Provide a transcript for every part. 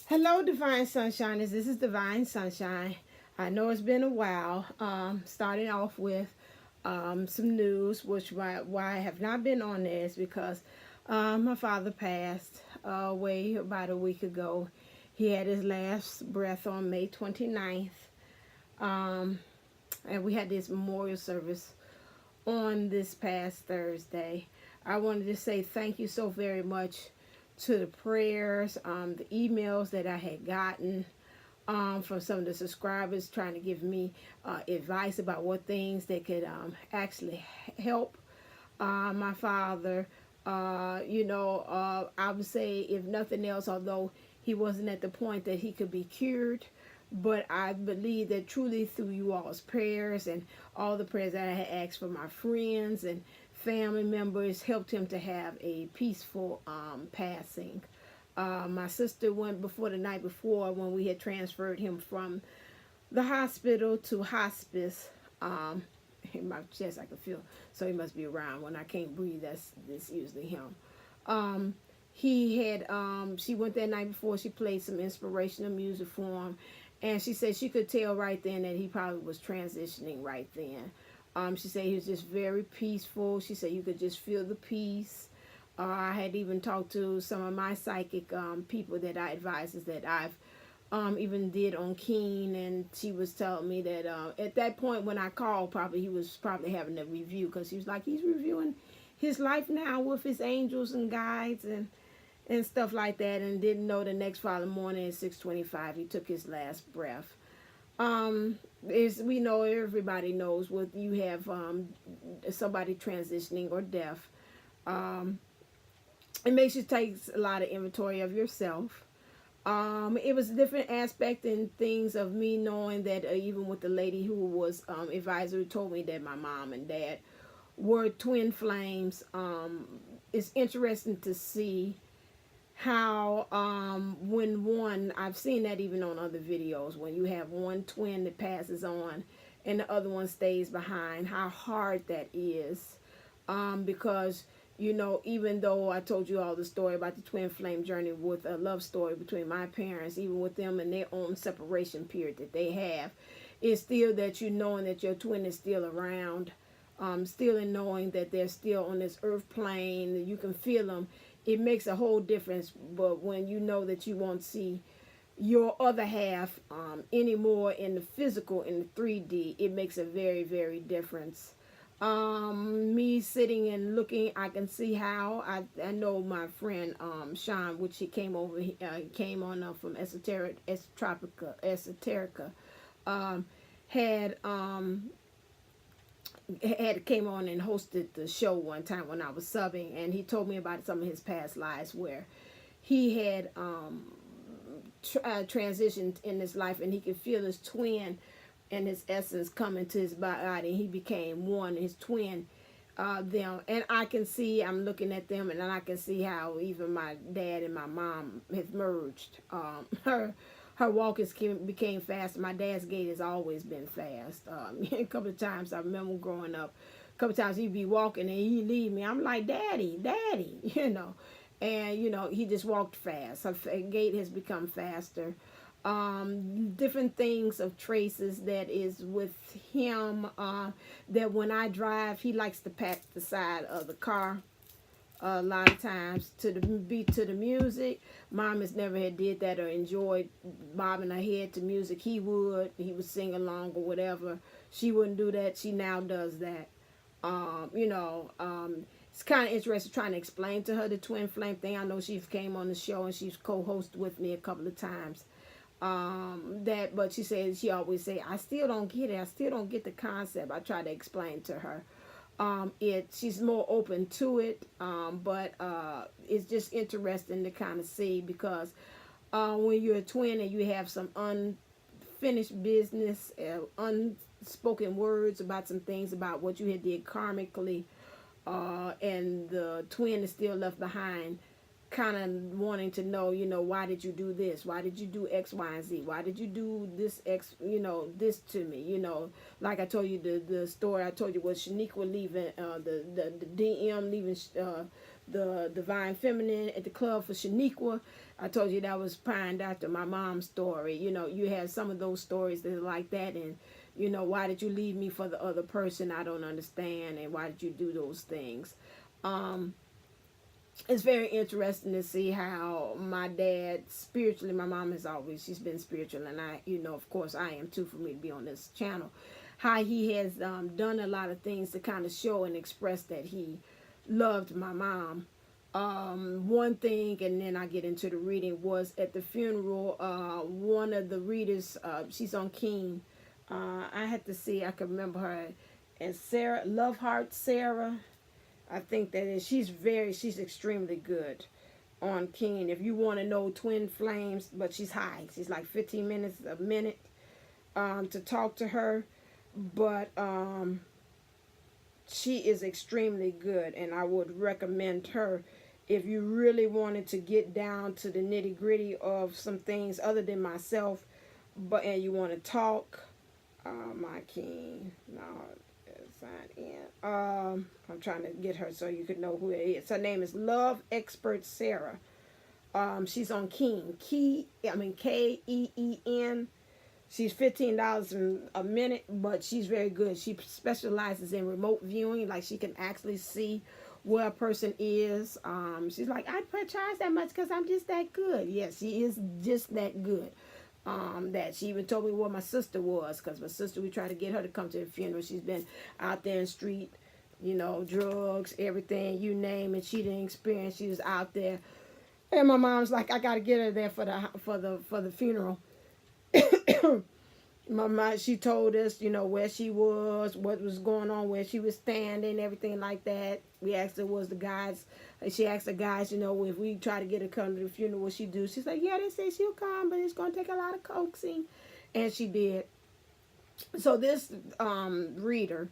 Hello, Divine Sunshiners. This is Divine Sunshine. I know it's been a while. Starting off with some news, which why I have not been on there is because my father passed away about a week ago. He had his last breath on May 29th. Um, and we had this memorial service on this past Thursday. I wanted to say thank you so very much to the prayers, the emails that I had gotten from some of the subscribers trying to give me advice about what things that could actually help my father. I would say, if nothing else, although he wasn't at the point that he could be cured, but I believe that truly through you all's prayers and all the prayers that I had asked for my friends and family members helped him to have a peaceful passing. My sister went before the night before when we had transferred him from the hospital to hospice. In my chest I could feel, so he must be around. When I can't breathe, that's usually him. She went that night before. She played some inspirational music for him, and she said she could tell right then that he probably was transitioning right then. She said he was just very peaceful. She said you could just feel the peace. I had even talked to some of my psychic people that I advises that I've even did on Keen, and she was telling me that at that point when I called, he was probably having a review, because he was like, he's reviewing his life now with his angels and guides and stuff like that, and didn't know the next following morning at 6:25 he took his last breath. Is we know, everybody knows, what you have somebody transitioning or death, it makes you take a lot of inventory of yourself. It was a different aspect and things of me knowing that even with the lady who was advisor, who told me that my mom and dad were twin flames. It's interesting to see how when one, I've seen that even on other videos, when you have one twin that passes on and the other one stays behind, how hard that is, because even though I told you all the story about the twin flame journey with a love story between my parents, even with them and their own separation period that they have, it's still that knowing that your twin is still around, still in knowing that they're still on this earth plane, that you can feel them. It makes a whole difference. But when you know that you won't see your other half anymore in the physical, in the 3D, it makes a very, very difference. Me sitting and looking, I can see how I know my friend Sean, which he came over, came on from Esoterica, had came on and hosted the show one time when I was subbing, and he told me about some of his past lives where he had transitioned in his life, and he could feel his twin and his essence coming to his body, and he became one, his twin, them. And I can see, I'm looking at them, and then I can see how even my dad and my mom have merged. Her walk became faster. My dad's gait has always been fast. A couple of times I remember growing up, a couple of times he'd be walking and he'd leave me. I'm like, Daddy, and he just walked fast. Her gait has become faster. Different things of traces that is with him, that when I drive, he likes to pat the side of the car a lot of times to the beat to the music. Mom has never had did that or enjoyed bobbing her head to music. He would sing along or whatever. She wouldn't do that. She now does that. It's kind of interesting trying to explain to her the twin flame thing. I know she came on the show and she's co-hosted with me a couple of times. But she says, she always say, I still don't get it. I still don't get the concept. I try to explain to her. She's more open to it, but it's just interesting to kind of see, because when you're a twin and you have some unfinished business, unspoken words about some things about what you had did karmically, and the twin is still left behind, kind of wanting to know, why did you do this? Why did you do X, Y, and Z? Why did you do this this to me? Like I told you, the story I told you was Shaniqua leaving, the DM leaving the Divine Feminine at the club for Shaniqua. I told you that was primed after my mom's story. You know, you have some of those stories that are like that, and you know, why did you leave me for the other person? I don't understand, and why did you do those things? It's very interesting to see how my dad spiritually, my mom is always, she's been spiritual, and I, you know, of course I am too, for me to be on this channel, how he has done a lot of things to kind of show and express that he loved my mom. One thing, and then I get into the reading, was at the funeral, one of the readers, she's on Keen, I had to see, I can remember her, and Sarah, Love Heart Sarah, I think that is, she's extremely good on Keen. If you want to know twin flames, but she's high. She's like 15 minutes a minute to talk to her. But she is extremely good, and I would recommend her if you really wanted to get down to the nitty gritty of some things other than myself, and you want to talk. My Keen, no. Sign in. I'm trying to get her so you could know who it is. Her name is Love Expert Sarah. She's on Keen. Keen. She's $15 a minute, but she's very good. She specializes in remote viewing, like she can actually see where a person is. She's like, I charge that much because I'm just that good. Yes, she is just that good. That she even told me where my sister was, because my sister, we tried to get her to come to the funeral. She's been out there in the street, you know, drugs, everything, you name it. She didn't experience. She was out there, and my mom's like, I gotta get her there for the funeral. My mom, she told us, you know, where she was, what was going on, where she was standing, everything like that. We asked her, was the guys, she asked the guys, you know, if we try to get her to come to the funeral, what she do? She's like, yeah, they say she'll come, but it's going to take a lot of coaxing. And she did. So this reader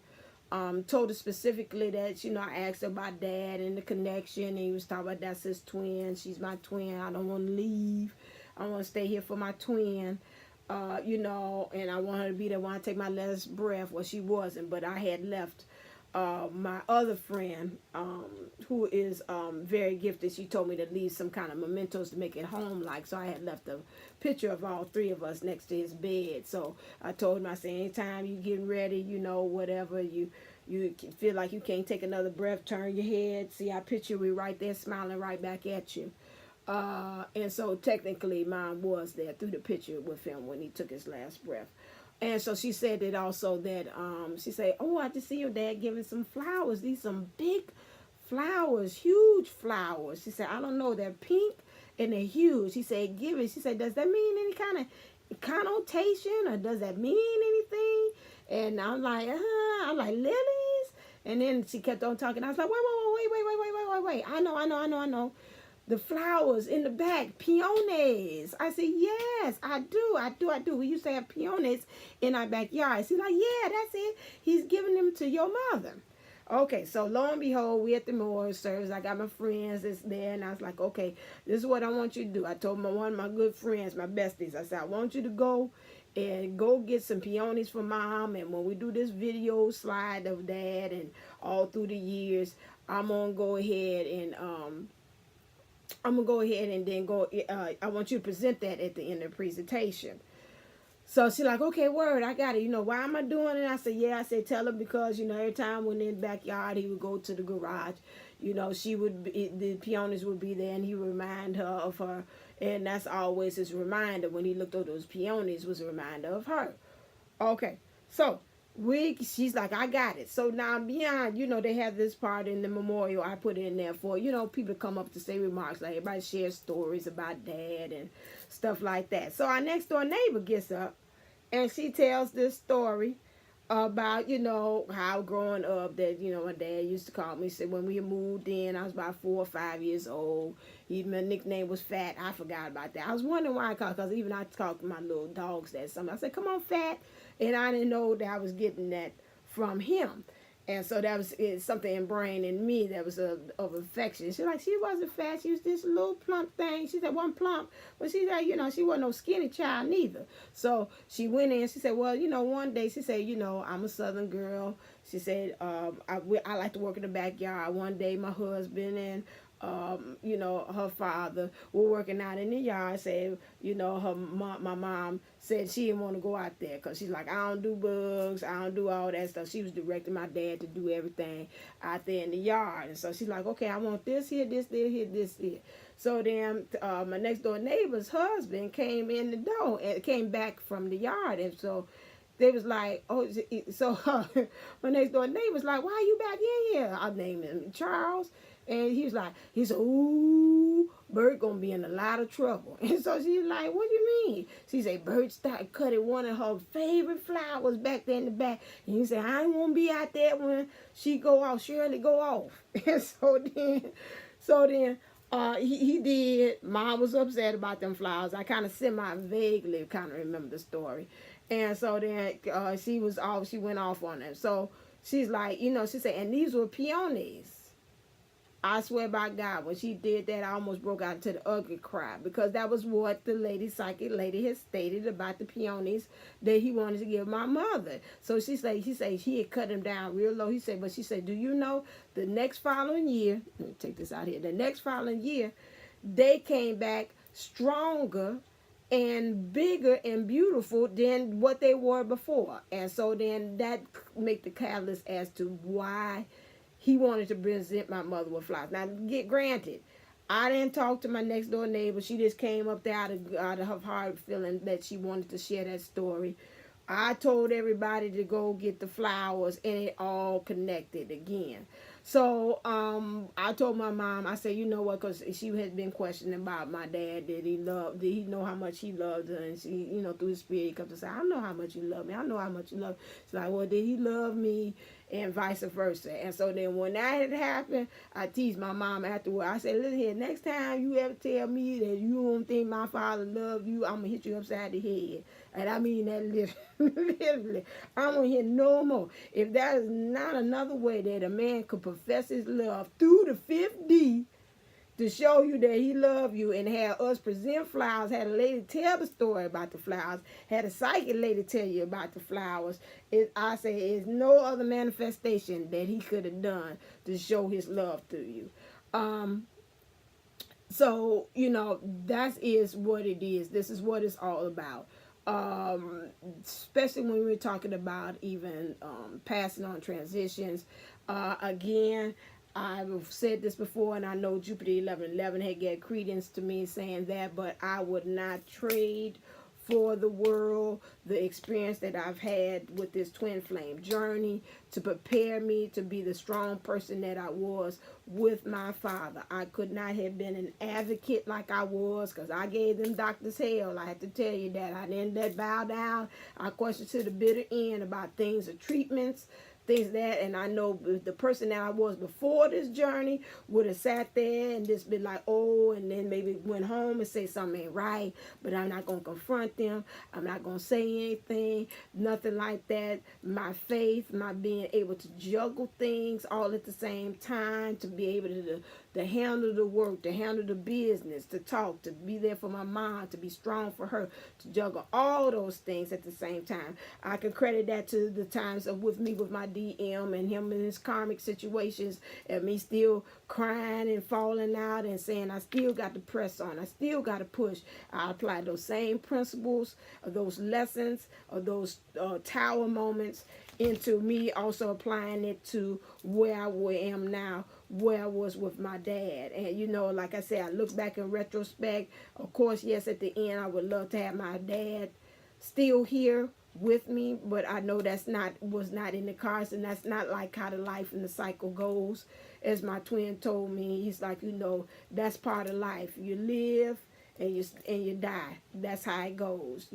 told us specifically that, you know, I asked her about Dad and the connection, and he was talking about that's his twin. She's my twin. I don't want to leave. I want to stay here for my twin. You know, and I want her to be there when I take my last breath. Well, she wasn't, but I had left my other friend, who is very gifted. She told me to leave some kind of mementos to make it home-like, so I had left a picture of all three of us next to his bed. So I told him, I said, anytime you getting ready, you know, whatever, you feel like you can't take another breath, turn your head, see our picture, we right there smiling right back at you. And so technically mine was there through the picture with him when he took his last breath. And so she said that also that, she said, oh, I just see your dad giving some flowers. These some big flowers, huge flowers. She said, I don't know, they're pink and they're huge. She said, give it. She said, does that mean any kind of connotation, or does that mean anything? And I'm like, lilies? And then she kept on talking. I was like, wait. I know. The flowers in the back, peonies. I said, yes, I do. We used to have peonies in our backyard. She's like, yeah, that's it. He's giving them to your mother. Okay, so lo and behold, we at the memorial service. I got my friends that's there, and I was like, okay, this is what I want you to do. I told one of my good friends, my besties, I said, I want you to go get some peonies for Mom, and when we do this video slide of Dad and all through the years, I'm gonna go ahead and I want you to present that at the end of the presentation. So she's like, okay, word, I got it. You know, why am I doing it? I said, yeah. I said, tell her, because, you know, every time when in the backyard, he would go to the garage. You know, the peonies would be there, and he would remind her of her. And that's always his reminder. When he looked at those peonies, was a reminder of her. Okay, so she's like, I got it. So now beyond, you know, they have this part in the memorial I put in there for, you know, people to come up to say remarks, like everybody shares stories about Dad and stuff like that. So our next door neighbor gets up and she tells this story about, you know, how growing up that, you know, my dad used to call me. He said when we moved in, I was about 4 or 5 years old. My nickname was Fat. I forgot about that. I was wondering why I called, because even I talked to my little dogs that something. I said, come on, Fat. And I didn't know that I was getting that from him. And so that was something ingrained in me that was of affection. She's like, she wasn't fat. She was this little plump thing. She said, one plump. But she said, she wasn't no skinny child neither. So she went in. She said, well, one day she said, I'm a Southern girl. She said, I like to work in the backyard. One day my husband and her father were working out in the yard. Said, my mom said she didn't want to go out there because she's like, I don't do bugs, I don't do all that stuff. She was directing my dad to do everything out there in the yard. And so she's like, okay, I want this here, this there, here, this here. So then my next door neighbor's husband came in the door and came back from the yard. And so they was like, my next door neighbor was like, why are you back in here? I named him Charles. And he said, ooh, Bert gonna be in a lot of trouble. And so she's like, what do you mean? She said, Bert started cutting one of her favorite flowers back there in the back. And he said, I ain't gonna be out there when she go off, Shirley go off. And so then he did. Mom was upset about them flowers. I kind of vaguely kind of remember the story. And so then she went off on them. So she's like, she said, and these were peonies. I swear by God, when she did that, I almost broke out into the ugly cry, because that was what the psychic lady had stated about the peonies that he wanted to give my mother. So she said he had cut them down real low. But she said, do you know the next following year, let me take this out here, the next following year, they came back stronger and bigger and beautiful than what they were before. And so then that make the catalyst as to why he wanted to present my mother with flowers. Now, get granted, I didn't talk to my next door neighbor. She just came up there out of her heart feeling that she wanted to share that story. I told everybody to go get the flowers, and it all connected again. So I told my mom, I said, you know what, because she had been questioning about my dad. Did he know how much he loved her? And she, through his spirit, he comes to say, I know how much you love me. I know how much you love me. She's like, well, did he love me? And vice versa. And so then when that had happened, I teased my mom afterward. I said, listen here, next time you ever tell me that you don't think my father loved you, I'm going to hit you upside the head. And I mean that literally. I'm going to hear no more. If that is not another way that a man could profess his love through the 5th D, to show you that he loved you, and have us present flowers, had a lady tell the story about the flowers, had a psychic lady tell you about the flowers, I say it's no other manifestation that he could have done to show his love to you. So, that is what it is. This is what it's all about. Especially when we're talking about even passing on transitions. Again, I've said this before, and I know Jupiter 1111 had get credence to me saying that, but I would not trade for the world the experience that I've had with this twin flame journey to prepare me to be the strong person that I was with my father. I could not have been an advocate like I was, because I gave them doctors hell. I had to tell you that. I didn't let bow down. I questioned to the bitter end about things of treatments, things that, and I know the person that I was before this journey would have sat there and just been like, oh, and then maybe went home and say something ain't right, but I'm not going to confront them. I'm not going to say anything, nothing like that. My faith, my being able to juggle things all at the same time, to be able to handle the work, to handle the business, to talk, to be there for my mom, to be strong for her, to juggle all those things at the same time. I can credit that to the times of with my DM and him in his karmic situations, and me still crying and falling out and saying I still got to press on, I still got to push. I apply those same principles, of those lessons, of those tower moments into me also applying it to where I am now, where I was with my dad. And like I said, I look back in retrospect. Of course, yes, at the end I would love to have my dad still here with me, but I know was not in the cards, and that's not like how the life and the cycle goes. As my twin told me, he's like, that's part of life. You live and you die. That's how it goes,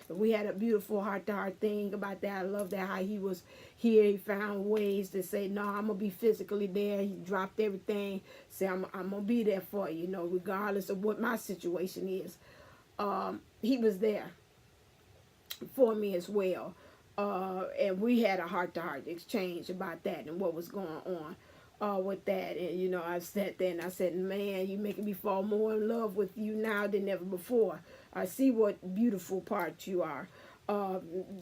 We had a beautiful heart-to-heart thing about that. I love that how he was here. He found ways to say, no, I'm going to be physically there. He dropped everything. Say, I'm going to be there for you, regardless of what my situation is. He was there for me as well. And we had a heart-to-heart exchange about that and what was going on with that. And, you know, I sat there and I said, man, you making me fall more in love with you now than ever before. I see what beautiful part you are,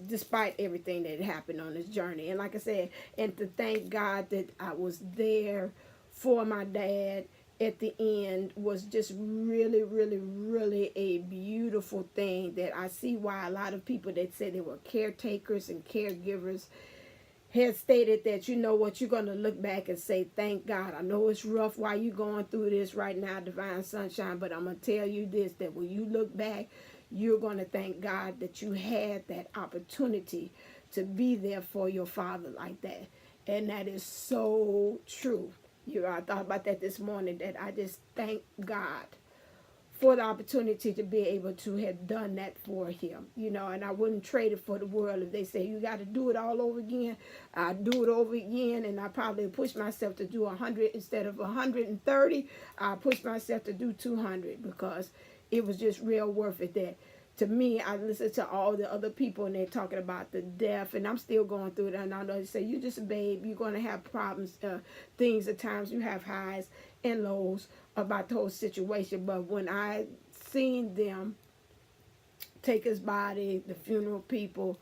despite everything that happened on this journey. And like I said, and to thank God that I was there for my dad at the end was just really, really, really a beautiful thing. That I see why a lot of people that said they were caretakers and caregivers had stated that, you know what, you're going to look back and say, thank God. I know it's rough while you're going through this right now, Divine Sunshine, but I'm going to tell you this, that when you look back, you're going to thank God that you had that opportunity to be there for your father like that. And that is so true. You know, I thought about that this morning, that I just thank God for the opportunity to be able to have done that for him, you know, and I wouldn't trade it for the world. If they say you got to do it all over again, I'd do it over again, and I probably push myself to do 100 instead of 130. I push myself to do 200 because it was just real worth it. That to me, I listen to all the other people and they're talking about the death, and I'm still going through it. And I know they say you're just a babe, you're going to have problems, things at times, you have highs and lows about the whole situation. But when I seen them take his body, the funeral people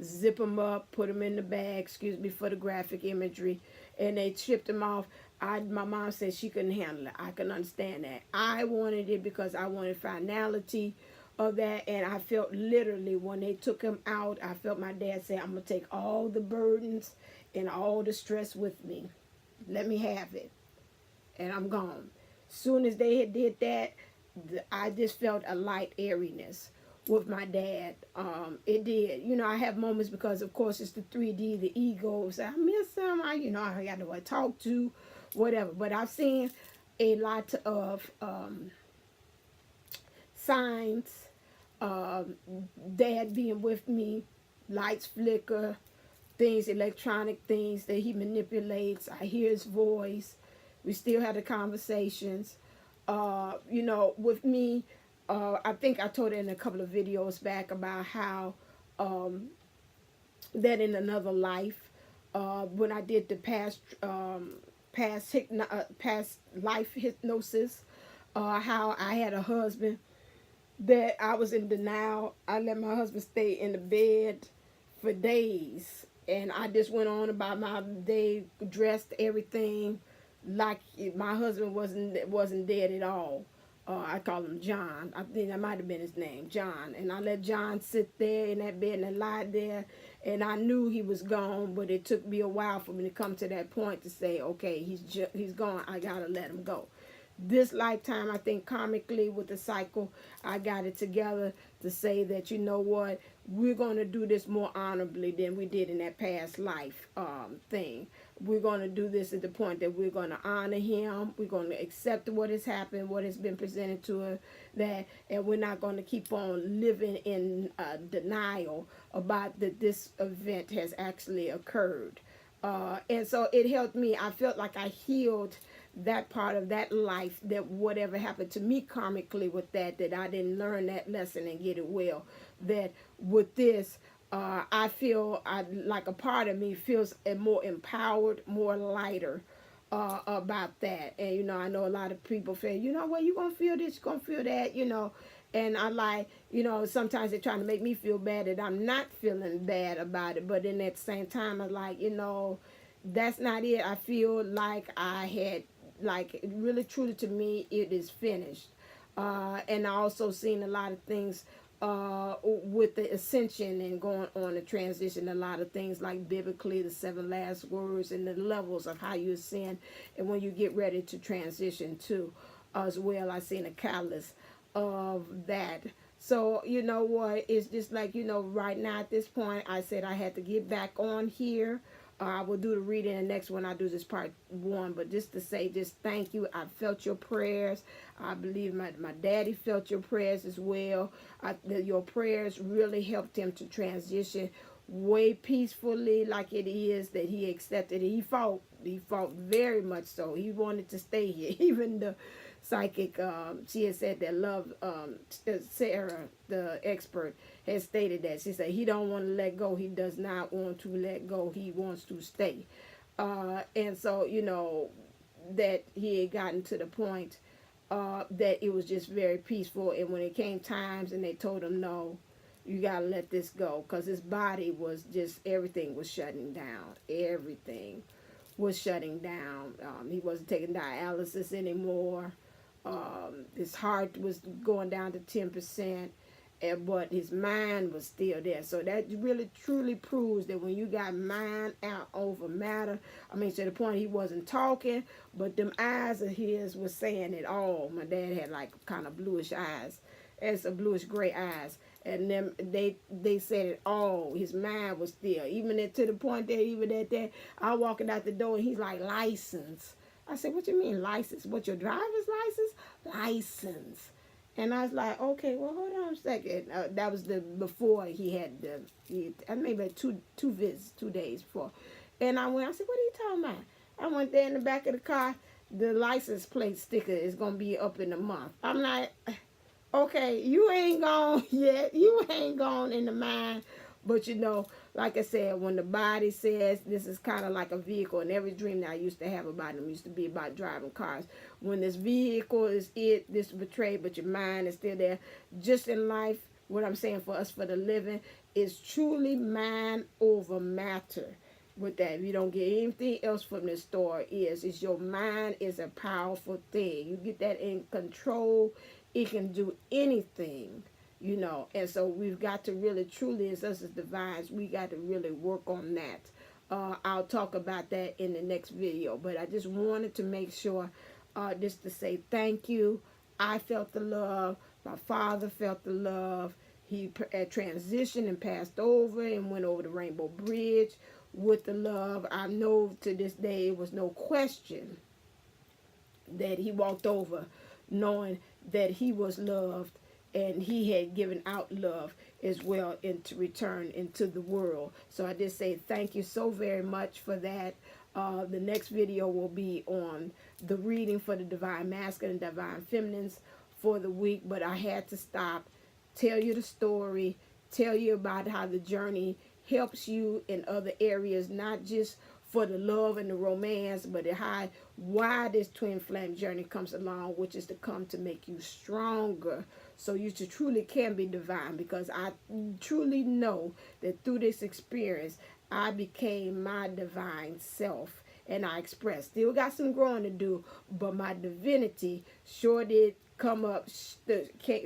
zip him up, put him in the bag, excuse me for the graphic imagery, and they shipped him off, my mom said she couldn't handle it. I can understand that. I wanted it because I wanted finality of that, and I felt literally when they took him out, I felt my dad say, I'm going to take all the burdens and all the stress with me. Let me have it. And I'm gone. Soon as they had did that, I just felt a light airiness with my dad. It did. You know, I have moments because, of course, it's the 3D, the ego. So I miss him. I got to talk to, whatever. But I've seen a lot of signs. Dad being with me, lights flicker, things, electronic things that he manipulates. I hear his voice. We still had the conversations. You know, with me, I think I told it in a couple of videos back about how that in another life, when I did the past life hypnosis, how I had a husband that I was in denial. I let my husband stay in the bed for days, and I just went on about my day, dressed everything like my husband wasn't dead at all. I call him John. I think that might have been his name, John. And I let John sit there in that bed and lie there, and I knew he was gone, but it took me a while for me to come to that point to say, okay, he's gone. I gotta let him go. This lifetime, I think karmically with the cycle, I got it together to say that, you know what, we're going to do this more honorably than we did in that past life thing. We're going to do this at the point that we're going to honor him. We're going to accept what has happened, what has been presented to us, and we're not going to keep on living in denial about that this event has actually occurred. And so it helped me. I felt like I healed that part of that life, that whatever happened to me karmically with that I didn't learn that lesson and get it well. That with this, I feel like a part of me feels more empowered, more lighter about that. And, you know, I know a lot of people say, you know what, you're going to feel this, you're going to feel that, you know. And I like, you know, sometimes they're trying to make me feel bad that I'm not feeling bad about it. But then at the same time, I'm like, you know, that's not it. I feel like I had, like, really truly to me, it is finished. And I also seen a lot of things with the ascension and going on the transition, a lot of things like biblically, the 7 last words and the levels of how you ascend and when you get ready to transition too, as well. I seen a catalyst of that. So, you know what, it's just like, you know, right now at this point, I said I had to get back on here. I will do the reading, and next one I do this part 1. But just to say, just thank you. I felt your prayers. I believe my daddy felt your prayers as well. Your prayers really helped him to transition way peacefully, like it is that he accepted it. He fought very much so. He wanted to stay here. Even the psychic, she had said that love, Sarah, the expert, has stated that. She said he don't want to let go. He does not want to let go. He wants to stay. And so, you know, that he had gotten to the point that it was just very peaceful. And when it came times and they told him, no, you got to let this go, because his body was just, everything was shutting down. Everything was shutting down. He wasn't taking dialysis anymore. His heart was going down to 10%. But his mind was still there. So that really truly proves that when you got mind out over matter, I mean, to the point he wasn't talking, but them eyes of his was saying it all. My dad had like kind of bluish eyes, and some bluish gray eyes, and them they said it all. His mind was still, even to the point that even at that, I walking out the door and he's like, license. I said, what you mean license? What, your driver's license? License. And I was like, okay, well, hold on a second. That was before he had maybe two visits, 2 days before. And I said, what are you talking about? I went there in the back of the car. The license plate sticker is going to be up in a month. I'm like, okay, you ain't gone yet. You ain't gone in the mind. But, you know, like I said, when the body says this is kind of like a vehicle, and every dream that I used to have about them used to be about driving cars. When this vehicle is this betrayed, but your mind is still there. Just in life, what I'm saying for us for the living is truly mind over matter. With that, if you don't get anything else from this story, is your mind is a powerful thing. You get that in control, it can do anything. You know, and so we've got to really, truly, as us as divines, we got to really work on that. I'll talk about that in the next video. But I just wanted to make sure, just to say thank you. I felt the love. My father felt the love. He transitioned and passed over and went over the Rainbow Bridge with the love. I know to this day it was no question that he walked over knowing that he was loved. And he had given out love as well into return into the world. So I just say thank you so very much for that. The next video will be on the reading for the Divine Masculine and Divine Feminines for the week. But I had to stop, tell you the story, tell you about how the journey helps you in other areas, not just for the love and the romance, but why this twin flame journey comes along, which is to come to make you stronger, so you truly can be divine. Because I truly know that through this experience, I became my divine self, and I expressed. Still got some growing to do, but my divinity sure did come up,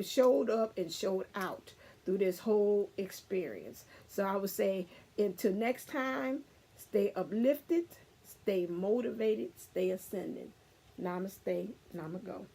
showed up and showed out through this whole experience. So I would say, until next time, stay uplifted, stay motivated, stay ascending. Namaste, Namago.